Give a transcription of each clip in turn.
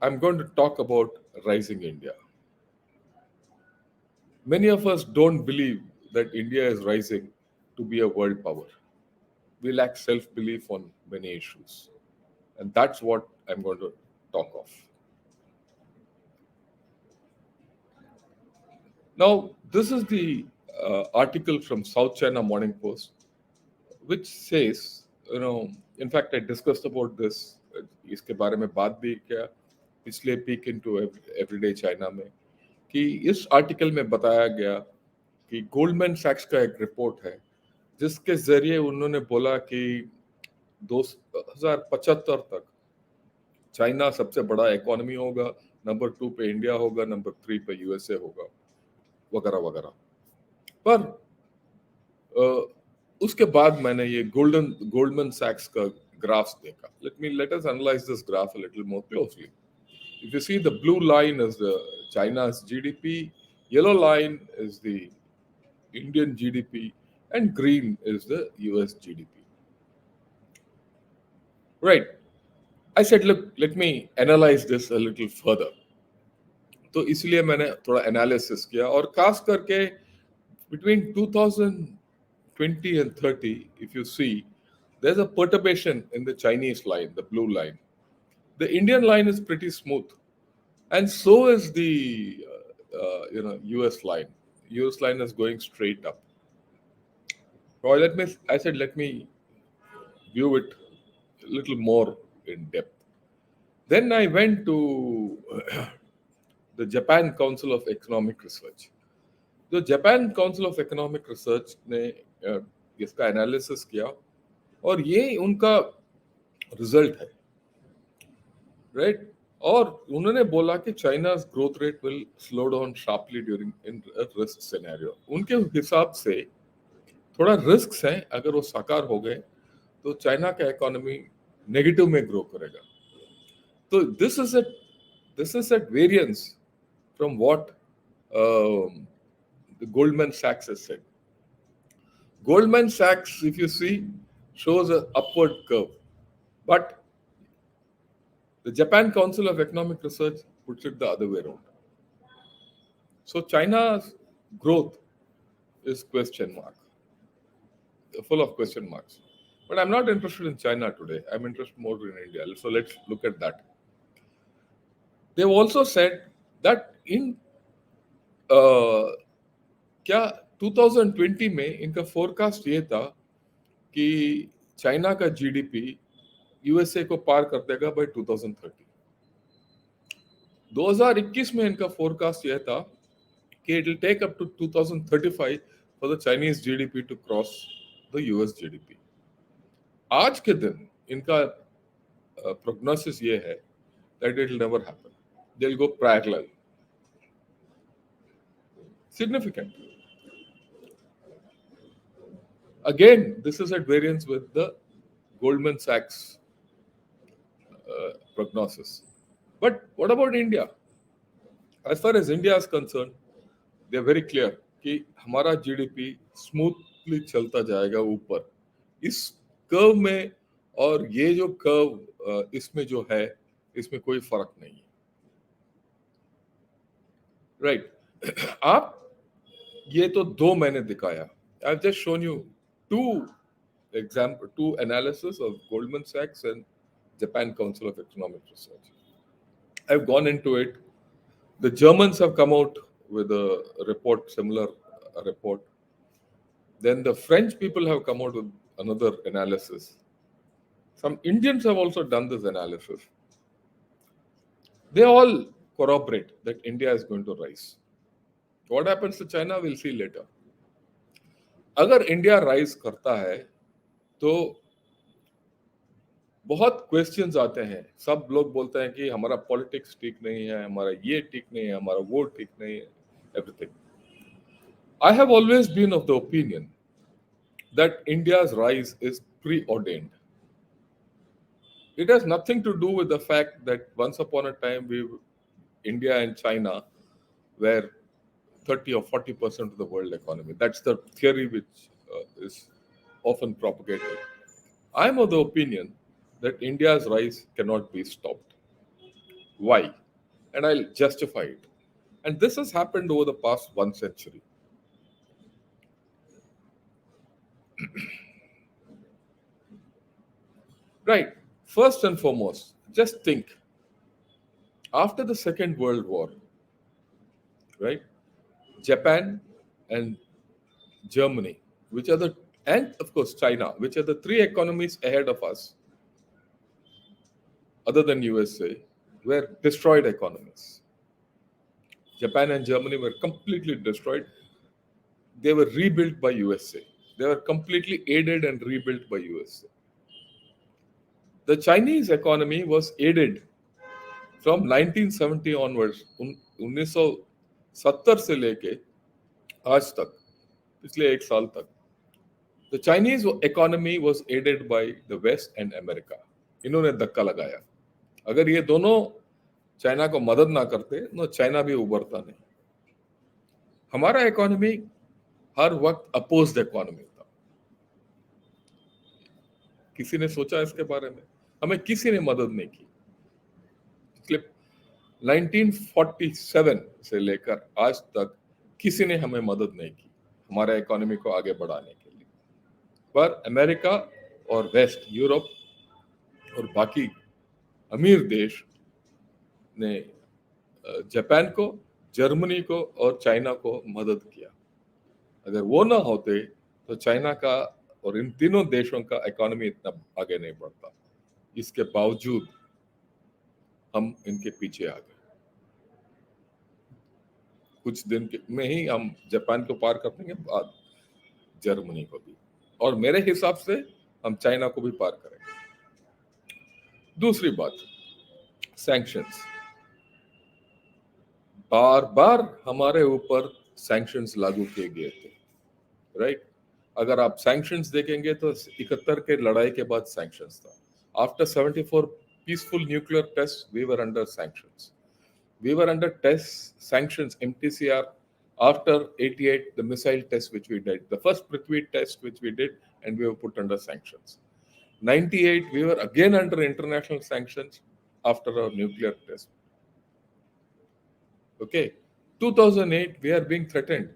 I'm going to talk about rising India. Many of us don't believe that India is rising to be a world power. We lack self belief on many issues. And that's what I'm going to talk of. Now, this is the article from South China Morning Post, which says, in fact, I discussed about this, इसके बारे में बात भी किया पिछले peak into everyday China में कि इस आर्टिकल में बताया गया कि गोल्डमैन सैक्स का एक रिपोर्ट है जिसके जरिए उन्होंने बोला कि 2075 तक चाइना सबसे बड़ा इकोनॉमी होगा, नंबर 2 पे इंडिया होगा, नंबर 3 पे यूएसए होगा, वगैरह वगैरह। पर उसके बाद मैंने ये गोल्डमैन सैक्स का ग्राफ्स देखा। Let us analyse this graph a little more closely. If you see, the blue line is the China's GDP, yellow line is the Indian GDP, and green is the US GDP. Right. I said, look, let me analyze this a little further. तो इसलिए मैंने थोड़ा analysis किया और खास करके between 2020 and 30, if you see, there's a perturbation in the Chinese line, the blue line. The Indian line is pretty smooth, and so is the US line. US line is going straight up. So let me view it a little more in depth. Then I went to the Japan Council of Economic Research. The Japan Council of Economic Research ने इसका analysis किया और ये उनका result है, right. और उन्होंने बोला कि चाइना's growth rate will slow down sharply during in a risk scenario. उनके हिसाब से थोड़ा रिस्क हैं, अगर वो साकार हो गए तो चाइना का इकोनॉमी नेगेटिव में ग्रो करेगा। तो this is at variance from what the Goldman Sachs has said. Goldman Sachs, if you see, shows an upward curve, but the Japan Council of Economic Research puts it the other way around. So China's growth is question mark, full of question marks. But I'm not interested in China today. I'm interested more in India. So let's look at that. They've also said that in क्या 2020 में इनका forecast ये था कि China का GDP USA को पार कर देगा बाय 2030। 2021 में इनका फोरकास्ट यह था कि it will take up to 2035 for the Chinese GDP to cross the US GDP. आज के दिन इनका प्रोग्नोसिस ये है that it will never happen, they will go parallel. Significant. Again, this is at variance with the Goldman Sachs prognosis. But what about India? As far as India is concerned, they are very clear कि हमारा GDP smoothly चलता जाएगा ऊपर इस curve में, और ये जो कर्व इसमें जो है इसमें कोई फर्क नहीं है, राइट। आप ये तो दो मैंने दिखाया। I've just shown you two analysis of Goldman Sachs and Japan Council of Economic Research. I've gone into it. The Germans have come out with a report, similar report. Then the French people have come out with another analysis. Some Indians have also done this analysis. They all corroborate that India is going to rise. What happens to China, we'll see later. अगर India rise करता है तो बहुत questions आते हैं। सब लोग बोलते हैं कि हमारा पॉलिटिक्स ठीक नहीं है, हमारा ये ठीक नहीं है, हमारा वो ठीक नहीं है, everything. I have always been of the opinion that India's rise is preordained. It has nothing to do with the fact that once upon a time India and China were 30 or 40% of the world economy. That's the theory which is often propagated. I'm of the opinion that India's rise cannot be stopped. Why? And I'll justify it. And this has happened over the past 1 century. Right. First and foremost, just think after the Second World War, right? Japan and Germany, which are the, and of course China, which are the three economies ahead of us, other than USA, were destroyed economies. Japan and Germany were completely destroyed. They were rebuilt by USA. They were completely aided and rebuilt by USA. The Chinese economy was aided from 1970 onwards, 1970 से लेके आज तक, पिछले 1 साल तक, the Chinese economy was aided by the West and America. इन्होंने धक्का लगाया. अगर ये दोनों चाइना को मदद ना करते तो चाइना भी उभरता नहीं. हमारा इकोनॉमी हर वक्त अपोज्ड इकोनॉमी था. किसी ने सोचा इसके बारे में? हमें किसी ने मदद नहीं की. इसलिए 1947 से लेकर आज तक किसी ने हमें मदद नहीं की हमारे इकोनॉमी को आगे बढ़ाने के लिए. पर अमेरिका और वेस्ट, यूरोप और बाकी अमीर देश ने जापान को, जर्मनी को और चाइना को मदद किया. अगर वो ना होते तो चाइना का और इन तीनों देशों का इकोनॉमी इतना आगे नहीं बढ़ता. इसके बावजूद हम इनके पीछे आ गए. कुछ दिन में ही हम जापान को पार कर देंगे, बाद जर्मनी को भी, और मेरे हिसाब से हम चाइना को भी पार करेंगे. दूसरी बात, सैंक्शंस. बार बार हमारे ऊपर सैंक्शंस लागू किए गए थे, राइट? अगर आप सैंक्शंस देखेंगे तो 71 के लड़ाई के बाद सैंक्शंस था. After 74 peaceful nuclear test we were under sanctions. We were under sanctions, MTCR, after 88, the missile test which we did, the first Prithvi test which we did, and we were put under sanctions. 98, we were again under international sanctions after our nuclear test. Okay, 2008, we are being threatened.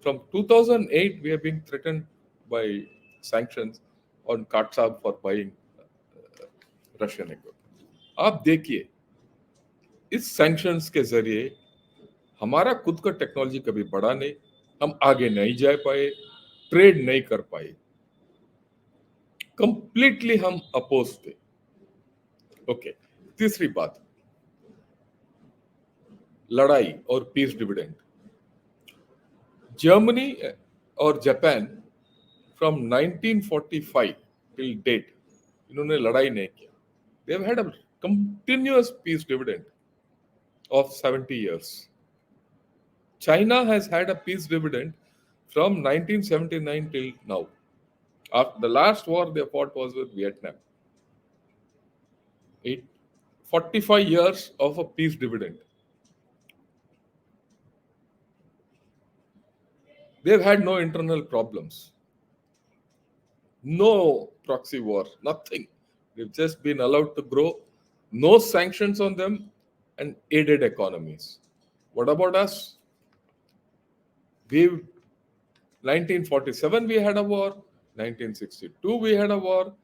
From 2008, we are being threatened by sanctions on Katsab for buying Russian equipment. आप देखिए, इस sanctions के जरिए हमारा खुद का technology कभी बढ़ा नहीं, हम आगे नहीं जा पाए, ट्रेड नहीं कर पाए, कंप्लीटली हम अपोज थे. ओके, तीसरी बात, लड़ाई और पीस डिविडेंड. जर्मनी और जापान फ्रॉम 1945 टिल डेट इन्होंने लड़ाई नहीं किया. They have had a continuous peace dividend of 70 years. China has had a peace dividend from 1979 till now. After the last war they fought was with Vietnam. 45 years of a peace dividend. They've had no internal problems. No proxy war, nothing. They've just been allowed to grow. No sanctions on them and aided economies. What about us? 1947 we had a war, 1962 we had a war,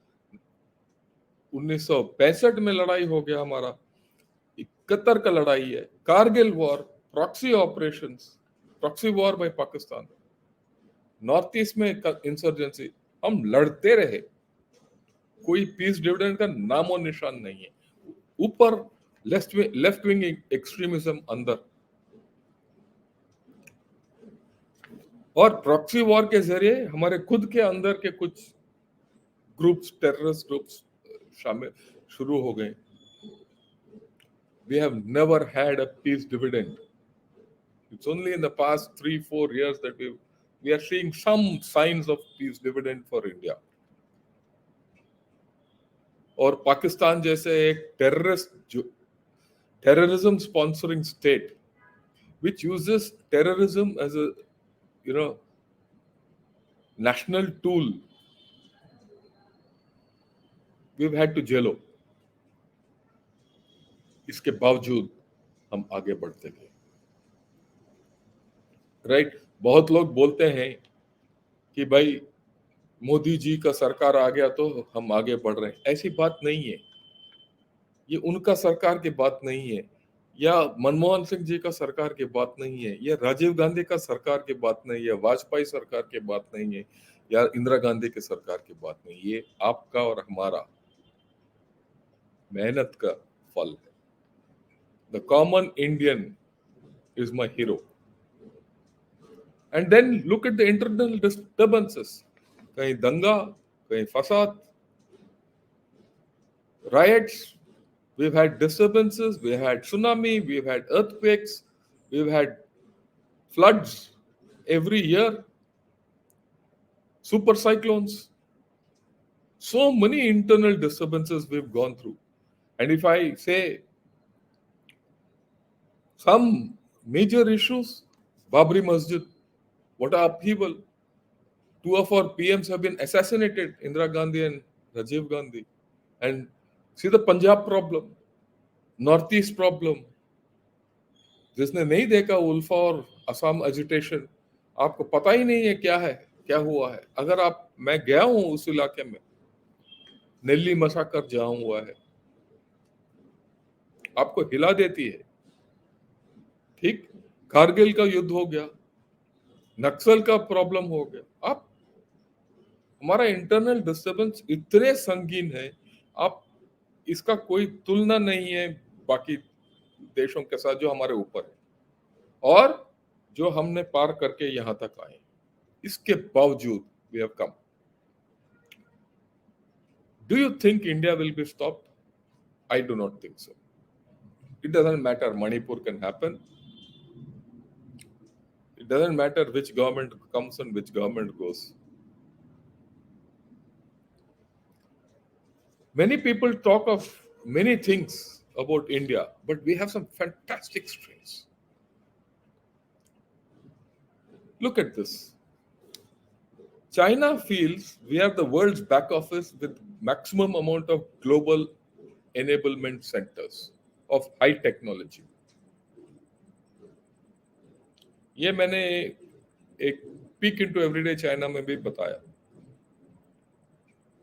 1965 में लड़ाई हो गया हमारा, 71 का लड़ाई है, Kargil war, proxy operations, proxy war by Pakistan, north east में insurgency, हम लड़ते रहे. कोई पीस डिविडेंड का नामो निशान नहीं है. ऊपर लेफ्ट विंग एक्सट्रीमिज्म अंदर, और प्रॉक्सी वॉर के जरिए हमारे खुद के अंदर के कुछ ग्रुप्स, टेररिस्ट ग्रुप्स शामिल शुरू हो गए. We have never had a peace dividend. It's only in the past 3-4 years that we are seeing some signs of peace dividend for India. और पाकिस्तान जैसे एक terrorism sponsoring state which uses terrorism as a national tool, we've had to jail. इसके बावजूद हम आगे बढ़ते गए। Right, बहुत लोग बोलते हैं कि भाई मोदी जी का सरकार आ गया तो हम आगे बढ़ रहे हैं। ऐसी बात नहीं है। ये उनका सरकार की बात नहीं है, या मनमोहन सिंह जी का सरकार की बात नहीं है, या राजीव गांधी का सरकार की बात नहीं है, वाजपेयी सरकार की बात नहीं है, या इंदिरा गांधी की सरकार की बात नहीं। ये आपका और हमारा मेहनत का फल है। The common Indian is my hero. And then look at the internal disturbances. कहीं दंगा, कहीं फसाद, riots, we've had disturbances, we had tsunami, we've had earthquakes, we've had floods every year, super cyclones. So many internal disturbances we've gone through. And if I say some major issues, Babri Masjid, what a upheaval. Two of our PMs have been assassinated, Indira Gandhi and Rajiv Gandhi. And see the Punjab problem, Northeast problem, जिसने नहीं देखा उल्फा और Assam agitation, आपको पता ही नहीं है क्या है, क्या हुआ है। अगर आप, मैं गया हूं उस इलाके में, नेल्ली मसाकर जहां हुआ है, आपको हिला देती है। ठीक, कारगिल का युद्ध हो गया, नक्सल का प्रॉब्लम हो गया। आप, हमारा इंटरनल डिस्टर्बेंस इतने संगीन है, आप, इसका कोई तुलना नहीं है बाकी देशों के साथ जो हमारे ऊपर है और जो हमने पार करके यहां तक आए। इसके बावजूद we have come. Do you think India will be stopped? I do not think so. It doesn't matter. Manipur can happen. It doesn't matter which government comes and which government goes. Many people talk of many things about India, but we have some fantastic strengths. Look at this. China feels we have the world's back office with maximum amount of global enablement centers of high technology. ये मैंने एक peak into everyday China में भी बताया।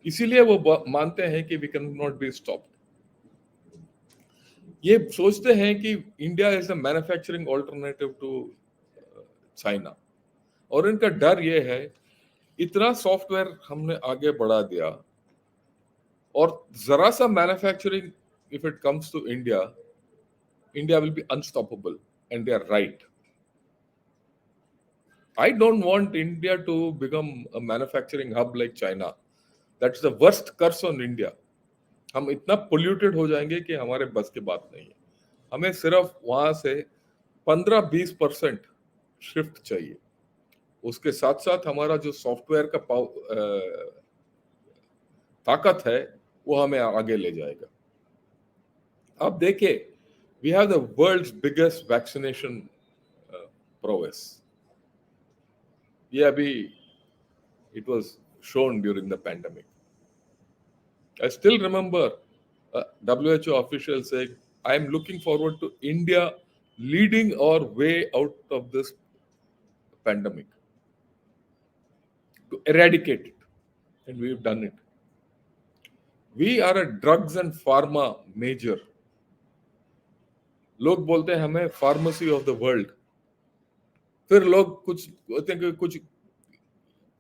इसीलिए वो मानते हैं कि we can not be stopped. ये सोचते हैं कि India is a manufacturing alternative to China, और इनका डर ये है, इतना सॉफ्टवेयर हमने आगे बढ़ा दिया और जरा सा manufacturing if it comes to India, India will be unstoppable, and they are right. I don't want India to become a manufacturing hub like China. That's the worst curse on India. हम इतना polluted हो जाएंगे कि हमारे बस की बात नहीं है। हमें सिर्फ वहां से 15-20% शिफ्ट चाहिए। उसके साथ साथ हमारा जो सॉफ्टवेयर का ताकत है वो हमें आगे ले जाएगा। आप देखिए, we have the world's biggest vaccination progress. ये अभी it was shown during the pandemic. I still remember a WHO official saying, I am looking forward to India leading our way out of this pandemic to eradicate it. And we've done it. We are a drugs and pharma major. लोग बोलते हैं हमें pharmacy of the world. फिर लोग कुछ बोलते हैं कि कुछ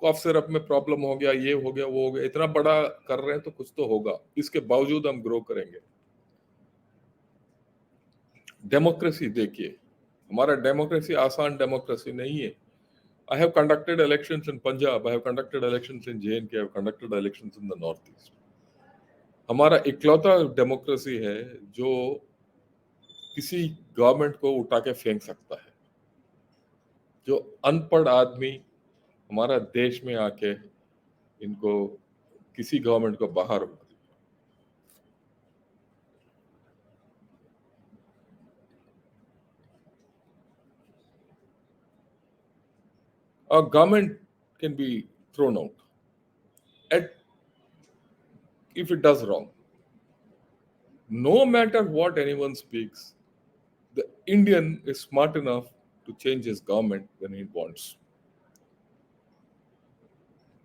कॉफ सिरप में प्रॉब्लम हो गया, ये हो गया, वो हो गया। इतना बड़ा कर रहे हैं तो कुछ तो होगा, इसके बावजूद हम ग्रो करेंगे। डेमोक्रेसी देखिए, हमारा डेमोक्रेसी आसान डेमोक्रेसी नहीं है। I have conducted elections in Punjab, I have conducted elections in J&K, I have conducted elections in the Northeast. हमारा इकलौता डेमोक्रेसी है जो किसी गवर्नमेंट को उठा के फेंक सकता है। जो अनपढ़ आदमी हमारा देश में आके इनको किसी गवर्नमेंट को बाहर, a government can be thrown out at if it does wrong. No matter what anyone speaks, The Indian is smart enough to change his government when he wants.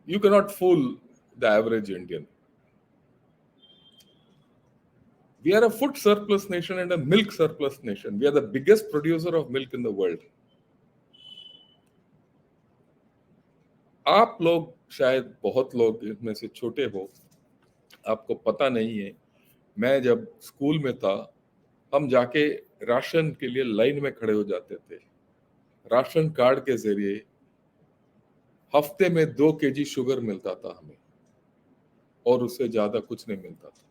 You cannot fool the average Indian. We are a food surplus nation and a milk surplus nation. We are the biggest producer of milk in the world. आप लोग शायद बहुत लोग इसमें से छोटे हो, आपको पता नहीं है। मैं जब स्कूल में था, हम जाके राशन के लिए लाइन में खड़े हो जाते थे। राशन कार्ड के जरिए हफ्ते में 2 kg शुगर मिलता था हमें, और उससे ज्यादा कुछ नहीं मिलता था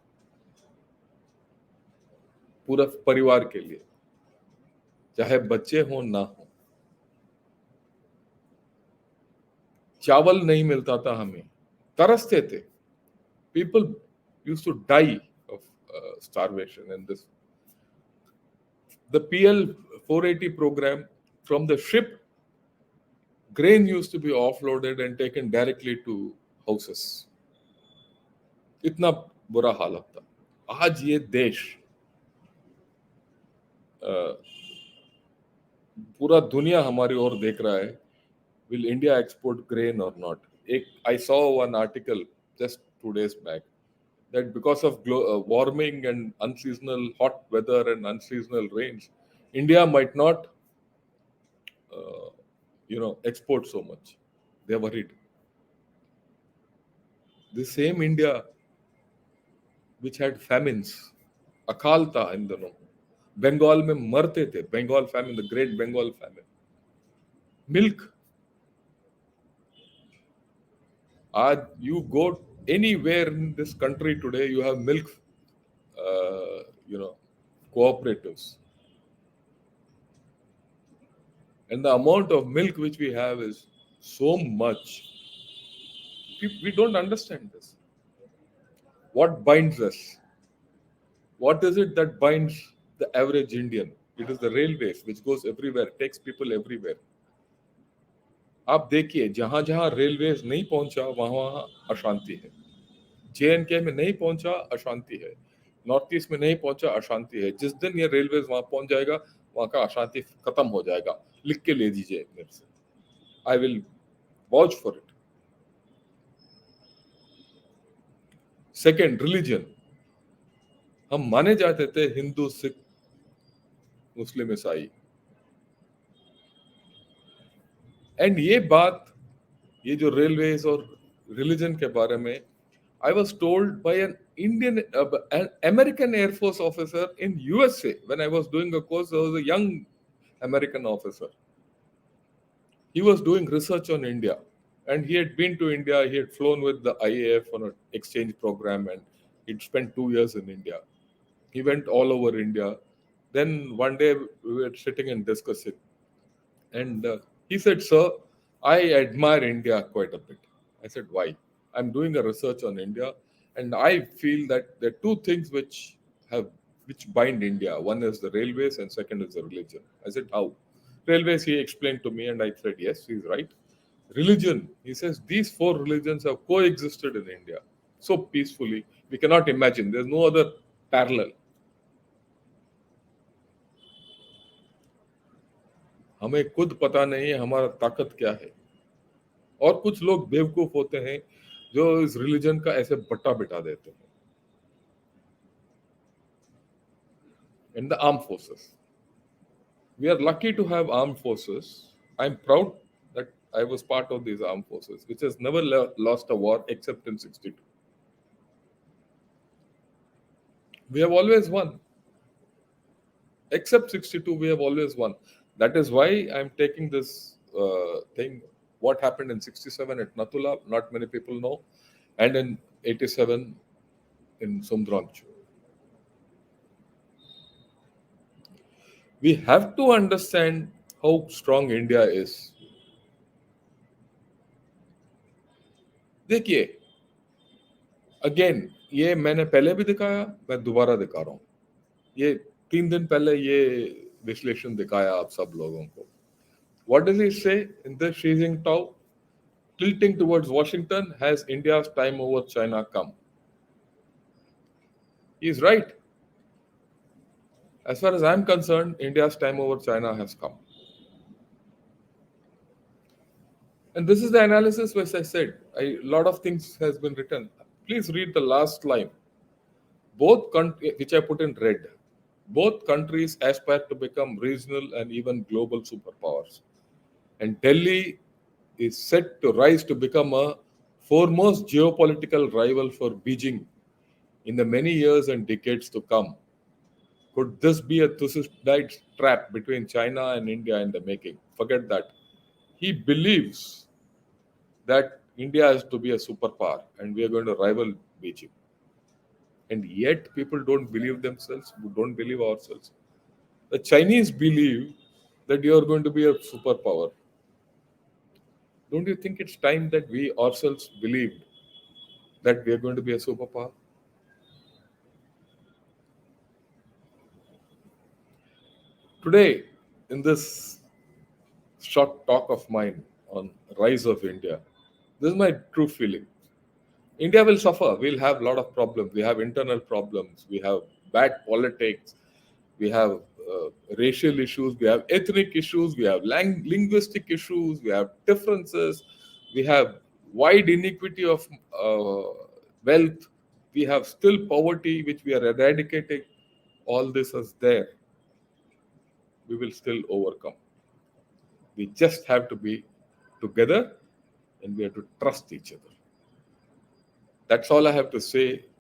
पूरा परिवार के लिए, चाहे बच्चे हो ना हो। चावल नहीं मिलता था हमें, तरसते थे। People used to die of starvation, and this the PL 480 program, from the ship grain used to be offloaded and taken directly to houses. इतना बुरा हालत था। आज ये देश पूरा दुनिया हमारी ओर देख रहा है, will India export grain or not? I saw one article just 2 days back that because of warming and unseasonal hot weather and unseasonal rains, India might not, export so much. They are worried. The same India which had famines, अकाल था इन दिनों, बंगाल में मरते थे, Bengal famine, the great Bengal famine. Milk. You go anywhere in this country today, you have milk, cooperatives. And the amount of milk which we have is so much. We don't understand this. What binds us? What is it that binds the average Indian? It is the railways, which goes everywhere, takes people everywhere. आप देखिए, जहां जहां railways नहीं पहुंचा, वहां वहां अशांति है। JNK में नहीं पहुंचा, अशांति है। नॉर्थ ईस्ट में नहीं पहुंचा, अशांति है। जिस दिन ये रेलवेज वहां पहुंच जाएगा, वहां का अशांति खत्म हो जाएगा। लिख के ले दीजिए मेरे से, I will watch for it. Second, religion. हम माने जाते थे हिंदू, सिख, मुस्लिम, ईसाई। एंड ये जो रेलवेज और रिलीजन के बारे में, I was told by an American Air Force officer in USA when I was doing a course. There was a young American officer. He was doing research on India, and he had been to India. He had flown with the IAF on an exchange program, and he'd spent 2 years in India. He went all over India. Then one day we were sitting and discussing, and he said, "Sir, I admire India quite a bit." I said, "Why?" "I'm doing a research on India, and I feel that there are two things which bind India. One is the railways, and second is the religion." I said, "How?" "Railways," he explained to me, and I said, "Yes, he's right." "Religion," he says, "these 4 religions have coexisted in India so peacefully. We cannot imagine. There's no other parallel." हमें खुद पता नहीं है हमारा ताकत क्या है, और कुछ लोग बेवकूफ होते हैं जो इस रिलीजन का ऐसे बट्टा बिठा देते हैं। In the armed forces, we are lucky to have armed forces. I'm proud that I was part of these armed forces, which has never lost a war except in 62. We have always won. Except 62, we have always won. That is why I'm taking this thing. What happened in 67 at Natula, not many people know, and in 87 in Sundramchu. We have to understand how strong India is. देखिए, again, ये मैंने पहले भी दिखाया, मैं दोबारा दिखा रहा हूँ। ये 3 दिन पहले ये विश्लेषण दिखाया आप सब लोगों को। What does he say in the Xi Jinping? Tilting towards Washington, has India's time over China come? He is right. As far as I'm concerned, India's time over China has come. And this is the analysis which I said. A lot of things has been written. Please read the last line. Both countries, which I put in red, both countries aspire to become regional and even global superpowers. And Delhi is set to rise to become a foremost geopolitical rival for Beijing in the many years and decades to come. Could this be a Thucydides trap between China and India in the making? Forget that. He believes that India has to be a superpower and we are going to rival Beijing. And yet people don't believe themselves, we don't believe ourselves. The Chinese believe that you are going to be a superpower. Don't you think it's time that we ourselves believed that we are going to be a superpower? Today, in this short talk of mine on rise of India, this is my true feeling. India will suffer. We'll have a lot of problems. We have internal problems. We have bad politics. We have racial issues. We have ethnic issues. We have linguistic issues. We have differences. We have wide inequity of wealth. We have still poverty, which we are eradicating. All this is there. We will still overcome. We just have to be together and we have to trust each other. That's all I have to say.